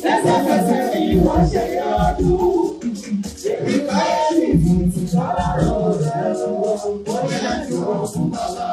Let's wọ́n ṣe yọ̀dún. Èmi káyé ní ìfìtì sọ́lá rẹ̀ wọ́n yẹ kí wọ́n fún bàbá.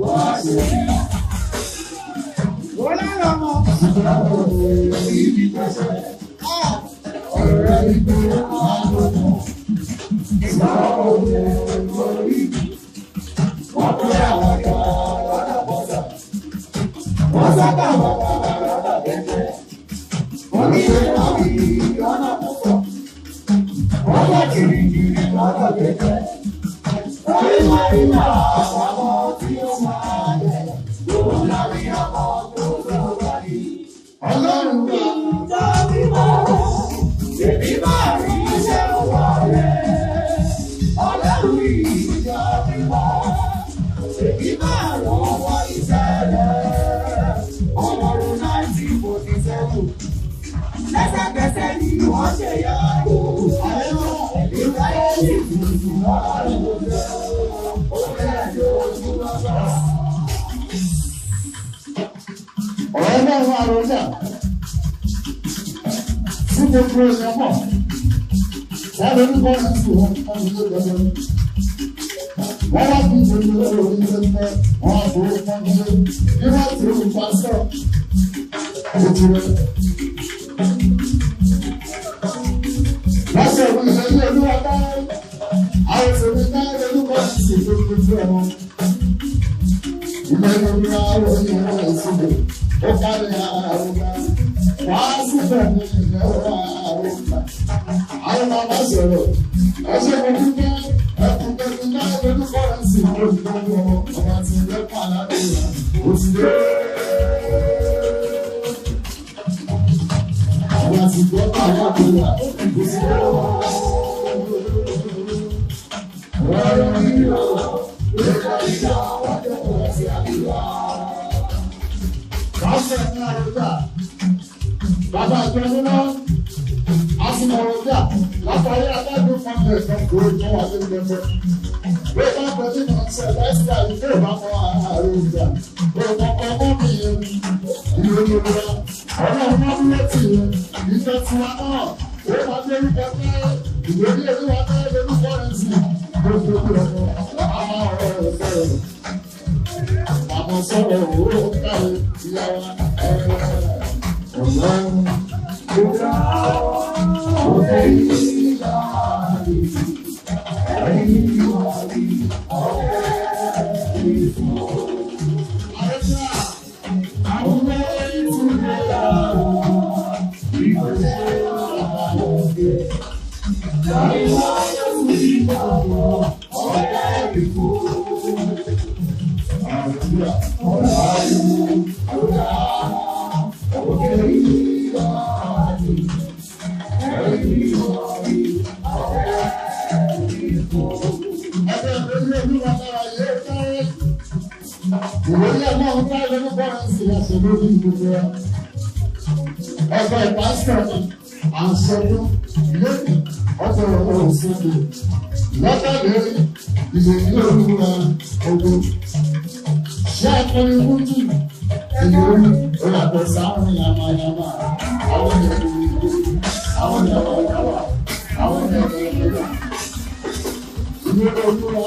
Wọ́n ṣe wọ́n lára mọ́. Ibi pẹ̀sẹ̀ ọ̀rẹ́ ìgbé àgbọ̀dọ̀. Ìgbà òde lórí. Wọ́n kọ́ àwọn ọ̀dọ́ lọ́dọ̀ bọ́dọ̀. Wọ́n sábà wọ́n bá lọ́dọ̀ bẹ́ẹ̀. Wọ́n ní ìrọ̀lì lọ́nà púpọ̀. Wọ́n bá kìrìkìrì lọ́dọ̀ bẹ́ẹ̀. Wọ́n ní wọ́n rí àwọn ọmọ tí ó máa yẹ. Wọ́n lárí ọmọ tó lọ́wọ́ rí. Ọlọ́run wà tó bímọ. Èmi máa rí iṣẹ́ ọwọ́ rẹ̀. Ọlọ́run ìjọ bímọ. Èmi máa lọ́wọ́ iṣẹ́ rẹ̀. Ọlọ́run 1947. Lẹ́sẹ̀kẹsẹ̀ ni wọ́n ṣe yọ̀dù. Ìwé ìdìbò ọ̀rọ̀ ló ó bẹ̀rẹ̀ lójú lọ́sọ̀. Ọ̀rọ̀ náà wà lọ́jà. Tí gbogbo èèyàn mọ̀, wọ́n lè ní bọ́ọ̀lù sí wọn láti lé gbẹ̀gbẹ̀. Wọ́n wá bí ìdílé lọ́wọ́ onílé pẹ́, wọ́n á fowó pọ́n nílé. Bí wọ́n ti rí pásítọ̀, ojú rẹ̀. Lọ́sẹ̀ ìwé ìṣẹ́jú olúwa bá àwọn ìṣèlú náà lórúkọ ìṣèlú ojú ẹ̀wọ̀n. Ìgbà ìgbà àwọn onímọ̀ ìṣèlú ó kárí àrùnà. Wàá síbẹ̀ ní ìlẹ̀ àrùnà. Àwọn bàbá sọ̀rọ̀. Ẹ̀ṣẹ̀ mo dúpẹ́ ẹ̀kúnkẹ́kún náà lórúkọ ìṣèlú ojú ẹ̀wọ̀n. Ọba ti rẹ́ pàdánù rẹ̀. Ó ti dé. Ọba ti gbọ́ pàdánù rẹ̀. Ó ti dé. Bàbá ìjọba náà, a sì mọ̀ ọ̀rọ̀dá látàrí adágún fọ́nbẹ̀ ìfọ̀kúrò tó wà ní ìgbẹ́fẹ́. Wọ́n bá pẹ̀lú ìmọ̀ọ́sẹ̀ lẹ́sìtà ìfẹ́ ìbámu ààrẹ ìgbà. Òkòkò mọ́ mi yẹn, ìlú olùwà, ọ̀rọ̀ ọmọ lẹ́tì yẹn, ìfẹ́ tiwa náà, ó máa dé orúkọ pé ìwé ní olúwa náà lórúkọ rẹ̀ sí. Gbogbo ọmọ, àwọn ọ̀rọ̀ rẹ̀ sọ̀rọ̀. Àmọ̀ sọ̀rọ̀ òwúrò káre ìyáwó Ọlọ́run kúrò òde ìgbà ẹ̀yìn ìwádìí ọ̀rẹ́ ìfún. Àrẹ́sà àwọn mẹ́rin tún lè láàrùn ìgbésẹ̀ àbálòdì. Láìwá yóò ní ìgbàgbọ́ ọ̀rẹ́ ìfún. Àrẹ́sà ọ̀rẹ́ Ọgbà ìpásítọ̀ ni àṣọdún lónìí ọjọ́ òṣèlú lọ́tàlérí ìlú olúwa ogun. Ṣé akọrin wúndì ìlú olùkọ́ sáwọn yamayama àwọn ìyàwó ìlú àwọn ìyàwó ìyàwó àwọn ìyàwó ìyàwó. Ìlú olúwa